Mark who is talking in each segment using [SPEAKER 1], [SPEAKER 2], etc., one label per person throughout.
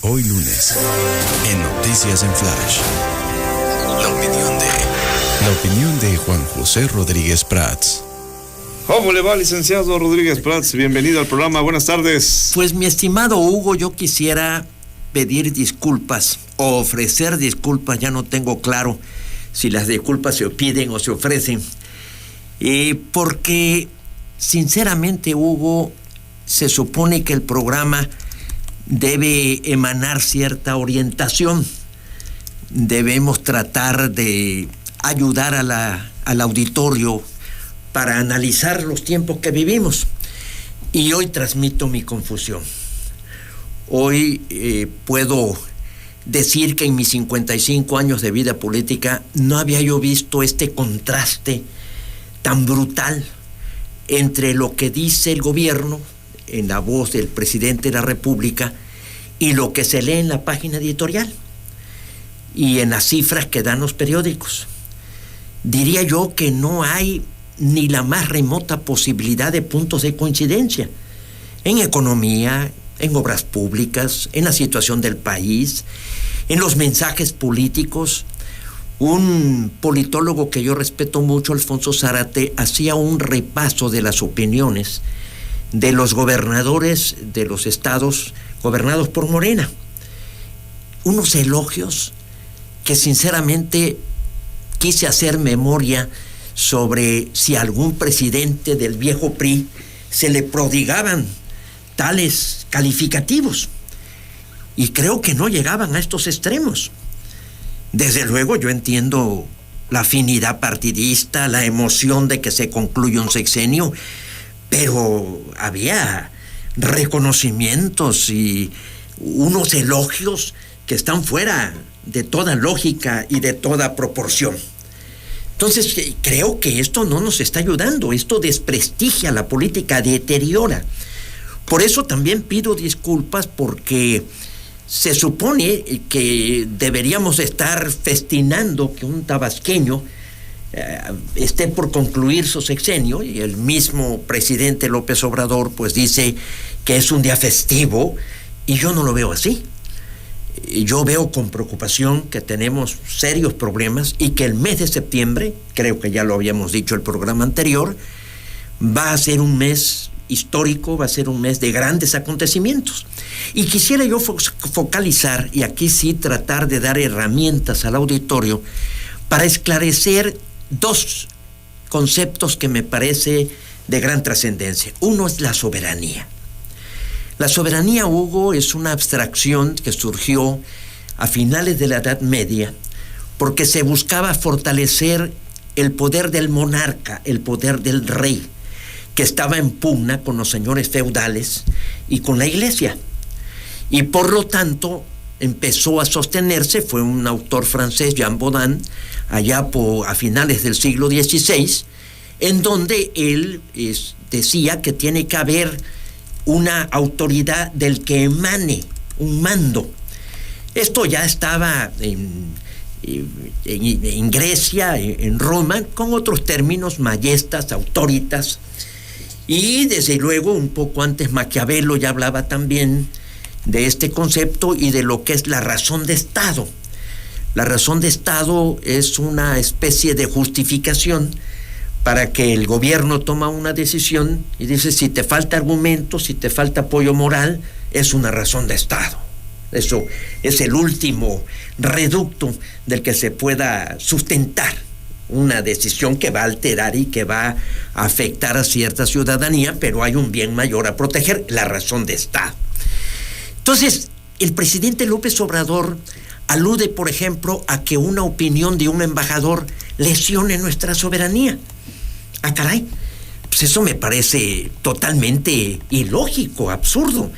[SPEAKER 1] Hoy lunes, en Noticias en Flash, la opinión de Juan José Rodríguez Prats.
[SPEAKER 2] ¿Cómo le va, licenciado Rodríguez Prats? Bienvenido al programa, buenas tardes.
[SPEAKER 3] Pues mi estimado Hugo, yo quisiera pedir disculpas o ofrecer disculpas, ya no tengo claro si las disculpas se piden o se ofrecen, porque sinceramente, Hugo, se supone que el programa debe emanar cierta orientación. Debemos tratar de ayudar al auditorio para analizar los tiempos que vivimos. Y hoy transmito mi confusión. Hoy puedo decir que en mis 55 años de vida política no había yo visto este contraste tan brutal entre lo que dice el gobierno en la voz del presidente de la República y lo que se lee en la página editorial y en las cifras que dan los periódicos. Diría yo que no hay ni la más remota posibilidad de puntos de coincidencia en economía, en obras públicas, en la situación del país, en los mensajes políticos. Un politólogo que yo respeto mucho, Alfonso Zárate, hacía un repaso de las opiniones de los gobernadores de los estados gobernados por Morena. Unos elogios que sinceramente quise hacer memoria sobre si a algún presidente del viejo PRI se le prodigaban tales calificativos. Y creo que no llegaban a estos extremos. Desde luego yo entiendo la afinidad partidista, la emoción de que se concluya un sexenio, pero había reconocimientos y unos elogios que están fuera de toda lógica y de toda proporción. Entonces, creo que esto no nos está ayudando, esto desprestigia la política, deteriora. Por eso también pido disculpas, porque se supone que deberíamos estar festinando que un tabasqueño esté por concluir su sexenio, y el mismo presidente López Obrador pues dice que es un día festivo, y yo no lo veo así. Yo veo con preocupación que tenemos serios problemas y que el mes de septiembre, creo que ya lo habíamos dicho el programa anterior, va a ser un mes histórico, va a ser un mes de grandes acontecimientos. Y quisiera yo focalizar, y aquí sí tratar de dar herramientas al auditorio para esclarecer dos conceptos que me parece de gran trascendencia. Uno es la soberanía. La soberanía, Hugo, es una abstracción que surgió a finales de la Edad Media porque se buscaba fortalecer el poder del monarca, el poder del rey, que estaba en pugna con los señores feudales y con la iglesia. Y por lo tanto empezó a sostenerse, fue un autor francés, Jean Bodin, allá a finales del siglo XVI, en donde él decía que tiene que haber una autoridad del que emane un mando. Esto ya estaba en Grecia, en Roma, con otros términos, majestas, autoritas, y desde luego un poco antes Maquiavelo ya hablaba también de este concepto y de lo que es la razón de Estado. La razón de Estado es una especie de justificación para que el gobierno toma una decisión y dice, si te falta argumento, si te falta apoyo moral, es una razón de Estado. Eso es el último reducto del que se pueda sustentar una decisión que va a alterar y que va a afectar a cierta ciudadanía, pero hay un bien mayor a proteger, la razón de Estado. Entonces, el presidente López Obrador alude, por ejemplo, a que una opinión de un embajador lesione nuestra soberanía. Ah, caray, pues eso me parece totalmente ilógico, absurdo.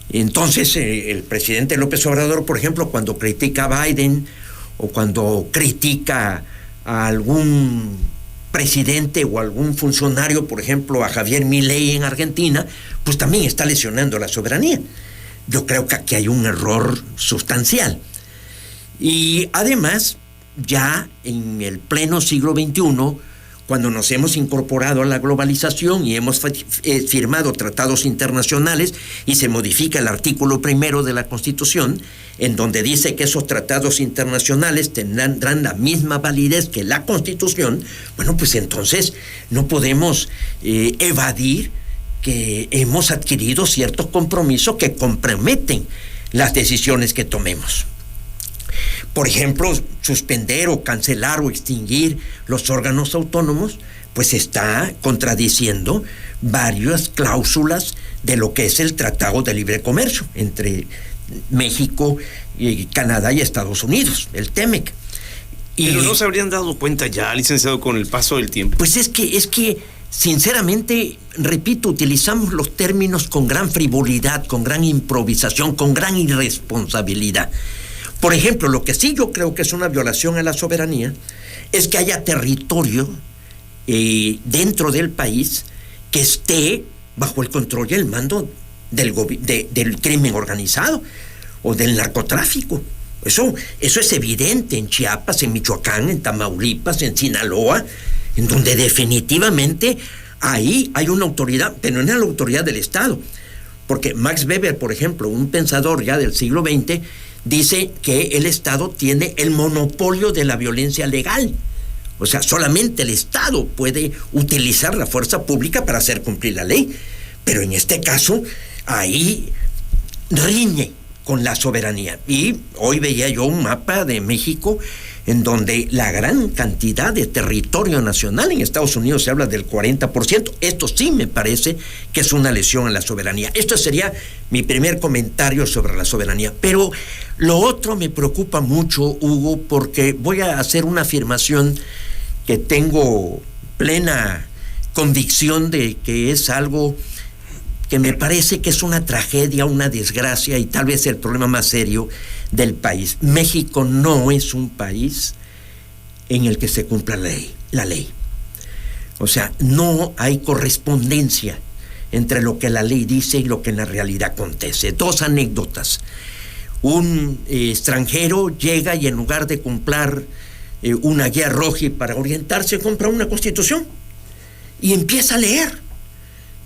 [SPEAKER 3] Entonces, el presidente López Obrador, por ejemplo, cuando critica a Biden o cuando critica a algún presidente o algún funcionario, por ejemplo, a Javier Milei en Argentina, pues también está lesionando la soberanía. Yo creo que aquí hay un error sustancial. Y además, ya en el pleno siglo XXI, cuando nos hemos incorporado a la globalización y hemos firmado tratados internacionales y se modifica el artículo 1 de la Constitución, en donde dice que esos tratados internacionales tendrán la misma validez que la Constitución, bueno, pues entonces no podemos evadir que hemos adquirido ciertos compromisos que comprometen las decisiones que tomemos. Por ejemplo, suspender o cancelar o extinguir los órganos autónomos, pues está contradiciendo varias cláusulas de lo que es el Tratado de Libre Comercio entre México, Canadá y Estados Unidos, el TEMEC.
[SPEAKER 2] Pero no se habrían dado cuenta ya, licenciado, con el paso del tiempo.
[SPEAKER 3] Pues es que sinceramente, repito, utilizamos los términos con gran frivolidad, con gran improvisación, con gran irresponsabilidad. Por ejemplo, lo que sí yo creo que es una violación a la soberanía es que haya territorio dentro del país que esté bajo el control y el mando del crimen organizado o del narcotráfico. Eso es evidente en Chiapas, en Michoacán, en Tamaulipas, en Sinaloa, en donde definitivamente ahí hay una autoridad, pero no es la autoridad del Estado. Porque Max Weber, por ejemplo, un pensador ya del siglo XX, dice que el Estado tiene el monopolio de la violencia legal. O sea, solamente el Estado puede utilizar la fuerza pública para hacer cumplir la ley. Pero en este caso, ahí riñe con la soberanía. Y hoy veía yo un mapa de México en donde la gran cantidad de territorio nacional, en Estados Unidos se habla del 40%, esto sí me parece que es una lesión a la soberanía. Esto sería mi primer comentario sobre la soberanía. Pero lo otro me preocupa mucho, Hugo, porque voy a hacer una afirmación que tengo plena convicción de que es algo que me parece que es una tragedia, una desgracia y tal vez el problema más serio del país. México no es un país en el que se cumpla la ley. O sea, no hay correspondencia entre lo que la ley dice y lo que en la realidad acontece. Dos anécdotas. Un extranjero llega y en lugar de comprar una guía roja para orientarse, compra una constitución y empieza a leer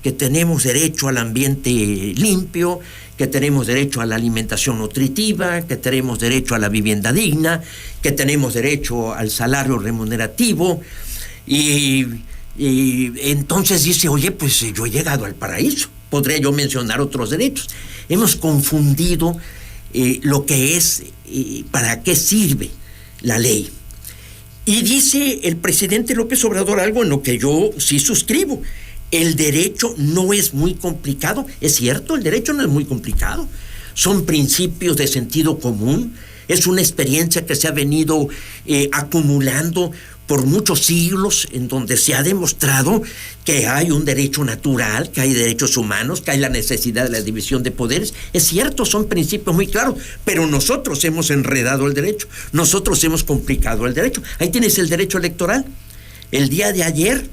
[SPEAKER 3] que tenemos derecho al ambiente limpio, que tenemos derecho a la alimentación nutritiva, que tenemos derecho a la vivienda digna, que tenemos derecho al salario remunerativo, y entonces dice, oye, pues yo he llegado al paraíso, podría yo mencionar otros derechos. Hemos confundido lo que es, para qué sirve la ley. Y dice el presidente López Obrador algo en lo que yo sí suscribo. El derecho no es muy complicado. Es cierto, el derecho no es muy complicado. Son principios de sentido común. Es una experiencia que se ha venido acumulando por muchos siglos, en donde se ha demostrado que hay un derecho natural, que hay derechos humanos, que hay la necesidad de la división de poderes. Es cierto, son principios muy claros, pero nosotros hemos enredado el derecho, nosotros hemos complicado el derecho. Ahí tienes el derecho electoral. El día de ayer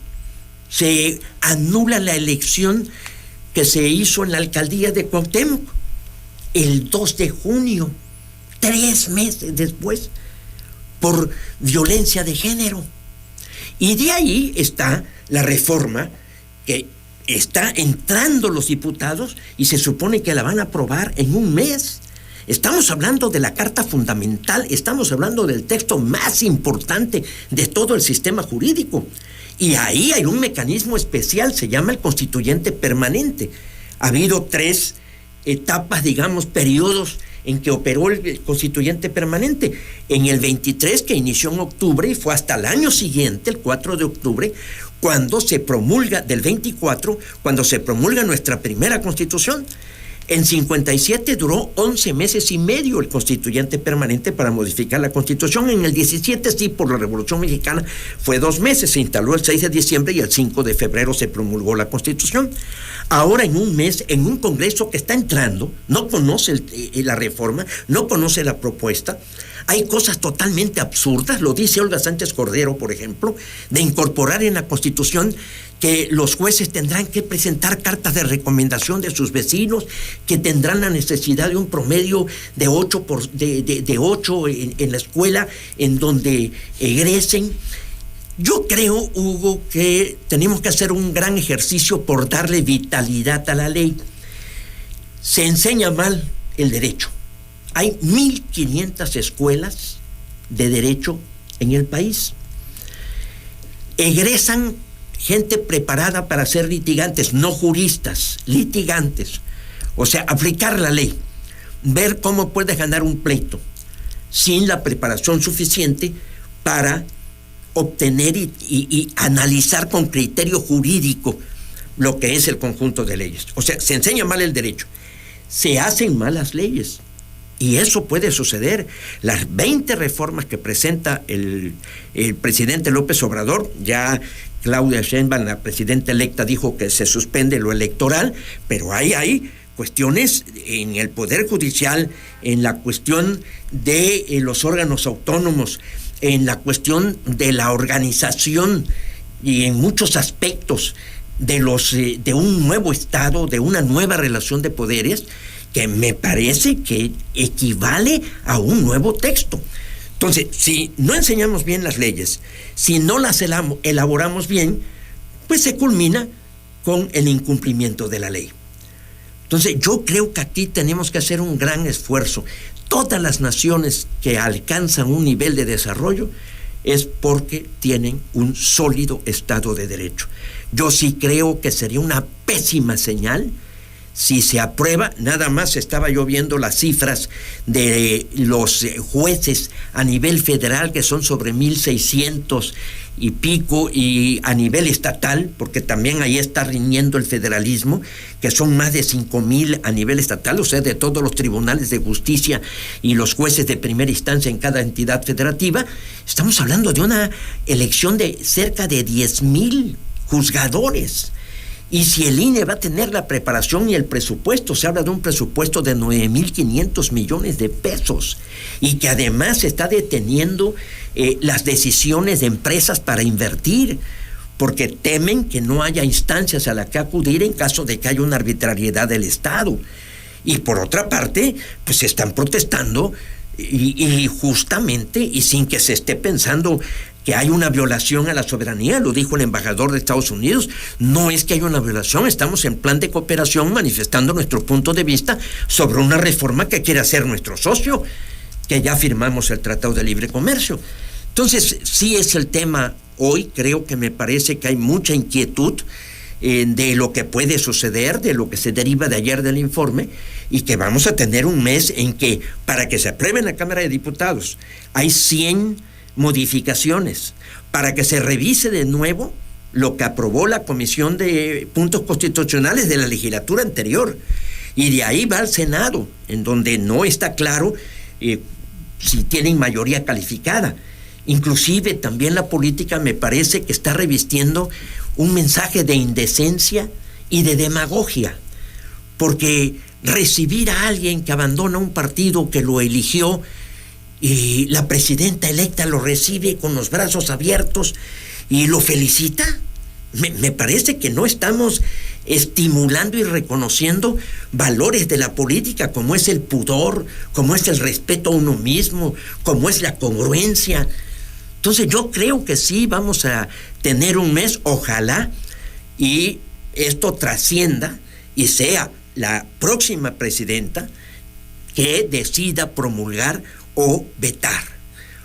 [SPEAKER 3] se anula la elección que se hizo en la alcaldía de Cuauhtémoc, el 2 de junio, 3 meses después, por violencia de género. Y de ahí está la reforma que está entrando los diputados y se supone que la van a aprobar en un mes. Estamos hablando de la Carta Fundamental, estamos hablando del texto más importante de todo el sistema jurídico. Y ahí hay un mecanismo especial, se llama el constituyente permanente. Ha habido 3 etapas, digamos, periodos en que operó el constituyente permanente. En el 23, que inició en octubre y fue hasta el año siguiente, el 4 de octubre, cuando se promulga, del 24, cuando se promulga nuestra primera constitución. En 57 duró 11 meses y medio el constituyente permanente para modificar la Constitución. En el 17, sí, por la Revolución Mexicana, fue 2 meses. Se instaló el 6 de diciembre y el 5 de febrero se promulgó la Constitución. Ahora, en un mes, en un Congreso que está entrando, no conoce la reforma, no conoce la propuesta. Hay cosas totalmente absurdas, lo dice Olga Sánchez Cordero, por ejemplo, de incorporar en la Constitución que los jueces tendrán que presentar cartas de recomendación de sus vecinos, que tendrán la necesidad de un promedio de 8 en la escuela en donde egresen. Yo creo, Hugo, que tenemos que hacer un gran ejercicio por darle vitalidad a la ley. Se enseña mal el derecho. Hay 1.500 escuelas de derecho en el país. Egresan gente preparada para ser litigantes, no juristas, litigantes. O sea, aplicar la ley, ver cómo puedes ganar un pleito sin la preparación suficiente para obtener y analizar con criterio jurídico lo que es el conjunto de leyes. O sea, se enseña mal el derecho, se hacen malas leyes, y eso puede suceder. Las 20 reformas que presenta el presidente López Obrador, ya Claudia Sheinbaum, la presidenta electa, dijo que se suspende lo electoral, pero hay cuestiones en el Poder Judicial, en la cuestión de los órganos autónomos, en la cuestión de la organización y en muchos aspectos de un nuevo Estado, de una nueva relación de poderes, que me parece que equivale a un nuevo texto. Entonces, si no enseñamos bien las leyes, si no las elaboramos bien, pues se culmina con el incumplimiento de la ley. Entonces, yo creo que aquí tenemos que hacer un gran esfuerzo. Todas las naciones que alcanzan un nivel de desarrollo es porque tienen un sólido Estado de Derecho. Yo sí creo que sería una pésima señal si se aprueba. Nada más estaba yo viendo las cifras de los jueces a nivel federal, que son sobre 1,600 y pico, y a nivel estatal, porque también ahí está riñendo el federalismo, que son más de 5,000 a nivel estatal, o sea, de todos los tribunales de justicia y los jueces de primera instancia en cada entidad federativa. Estamos hablando de una elección de cerca de 10,000 juzgadores. Y si el INE va a tener la preparación y el presupuesto, se habla de un presupuesto de 9,500 millones de pesos, y que además está deteniendo las decisiones de empresas para invertir, porque temen que no haya instancias a las que acudir en caso de que haya una arbitrariedad del Estado. Y por otra parte, pues están protestando y justamente, y sin que se esté pensando que hay una violación a la soberanía, lo dijo el embajador de Estados Unidos. No es que haya una violación, estamos en plan de cooperación manifestando nuestro punto de vista sobre una reforma que quiere hacer nuestro socio, que ya firmamos el Tratado de Libre Comercio. Entonces, sí es el tema hoy. Creo que me parece que hay mucha inquietud de lo que puede suceder, de lo que se deriva de ayer del informe, y que vamos a tener un mes en que, para que se apruebe en la Cámara de Diputados, hay 100 modificaciones, para que se revise de nuevo lo que aprobó la Comisión de Puntos Constitucionales de la legislatura anterior, y de ahí va al Senado, en donde no está claro si tienen mayoría calificada. Inclusive también la política me parece que está revistiendo un mensaje de indecencia y de demagogia, porque recibir a alguien que abandona un partido que lo eligió, y la presidenta electa lo recibe con los brazos abiertos y lo felicita, me parece que no estamos estimulando y reconociendo valores de la política, como es el pudor, como es el respeto a uno mismo, como es la congruencia. Entonces yo creo que sí vamos a tener un mes, ojalá, y esto trascienda y sea la próxima presidenta que decida promulgar o vetar,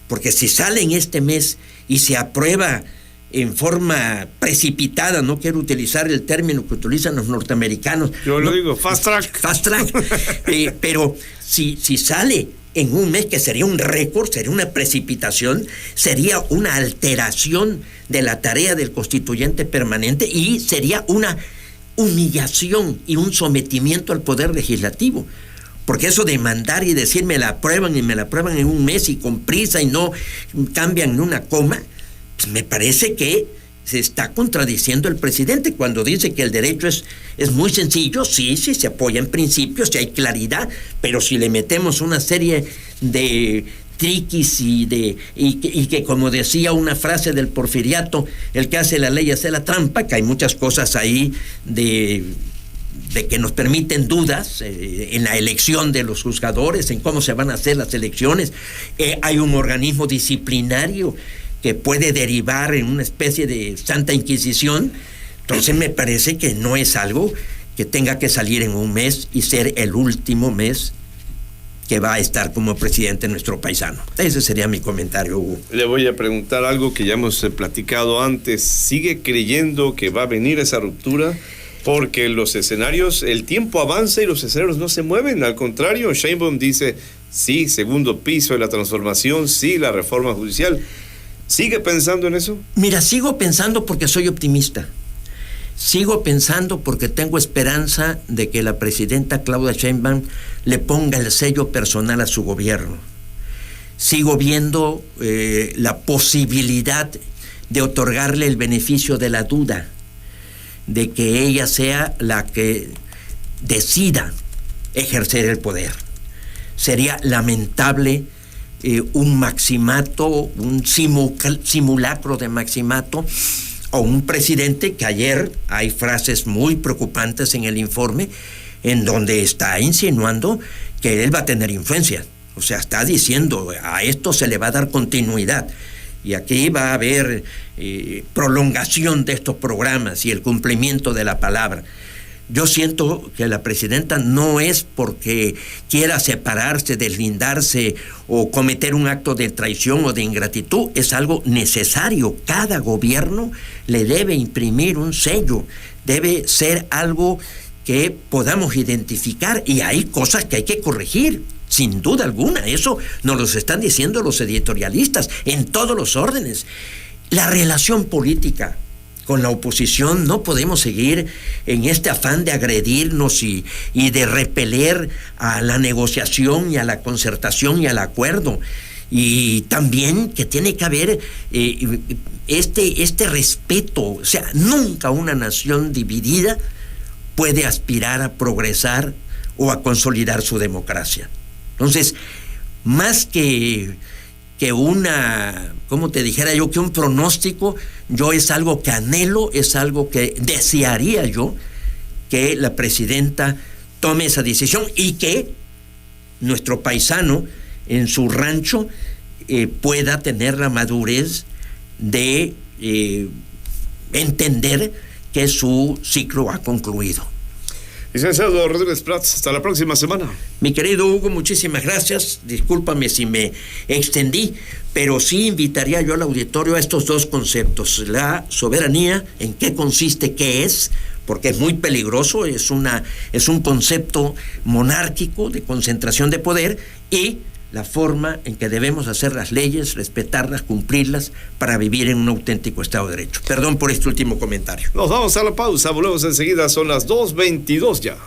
[SPEAKER 3] porque si sale en este mes y se aprueba en forma precipitada, no quiero utilizar el término que utilizan los norteamericanos,
[SPEAKER 2] yo lo digo, fast track,
[SPEAKER 3] pero si sale en un mes, que sería un récord, sería una precipitación, sería una alteración de la tarea del constituyente permanente, y sería una humillación y un sometimiento al poder legislativo. Porque eso de mandar y decir me la aprueban en un mes y con prisa y no cambian ni una coma, pues me parece que se está contradiciendo el presidente cuando dice que el derecho es muy sencillo. Sí, se apoya en principios, sí hay claridad, pero si le metemos una serie de triquis y que como decía una frase del Porfiriato, el que hace la ley hace la trampa, que hay muchas cosas ahí de que nos permiten dudas en la elección de los juzgadores, en cómo se van a hacer las elecciones. Hay un organismo disciplinario que puede derivar en una especie de Santa Inquisición, entonces me parece que no es algo que tenga que salir en un mes y ser el último mes que va a estar como presidente nuestro paisano. Ese sería mi comentario, Hugo.
[SPEAKER 2] Le voy a preguntar algo que ya hemos platicado antes. ¿Sigue creyendo que va a venir esa ruptura? Porque los escenarios, el tiempo avanza y los escenarios no se mueven. Al contrario, Sheinbaum dice, sí, segundo piso de la transformación, sí, la reforma judicial. ¿Sigue pensando en eso?
[SPEAKER 3] Mira, sigo pensando porque soy optimista. Sigo pensando porque tengo esperanza de que la presidenta Claudia Sheinbaum le ponga el sello personal a su gobierno. Sigo viendo la posibilidad de otorgarle el beneficio de la duda, de que ella sea la que decida ejercer el poder. Sería lamentable un maximato, un simulacro de maximato, o un presidente que ayer hay frases muy preocupantes en el informe en donde está insinuando que él va a tener influencia. O sea, está diciendo a esto se le va a dar continuidad y aquí va a haber prolongación de estos programas y el cumplimiento de la palabra. Yo siento que la presidenta no es porque quiera separarse, deslindarse o cometer un acto de traición o de ingratitud, es algo necesario. Cada gobierno le debe imprimir un sello, debe ser algo que podamos identificar y hay cosas que hay que corregir, sin duda alguna. Eso nos lo están diciendo los editorialistas en todos los órdenes. La relación política con la oposición, no podemos seguir en este afán de agredirnos y de repeler a la negociación y a la concertación y al acuerdo. Y también que tiene que haber este respeto. O sea, nunca una nación dividida puede aspirar a progresar o a consolidar su democracia. Entonces, más que una, como te dijera yo, que un pronóstico, yo es algo que anhelo, es algo que desearía yo, que la presidenta tome esa decisión y que nuestro paisano en su rancho pueda tener la madurez de entender que su ciclo ha concluido.
[SPEAKER 2] Licenciado Rodríguez Prats, hasta la próxima semana.
[SPEAKER 3] Mi querido Hugo, muchísimas gracias. Discúlpame si me extendí, pero sí invitaría yo al auditorio a estos dos conceptos. La soberanía, en qué consiste, qué es, porque es muy peligroso, es un concepto monárquico de concentración de poder, y la forma en que debemos hacer las leyes, respetarlas, cumplirlas, para vivir en un auténtico Estado de Derecho. Perdón por este último comentario.
[SPEAKER 2] Nos vamos a la pausa, volvemos enseguida, son las 2:22 ya.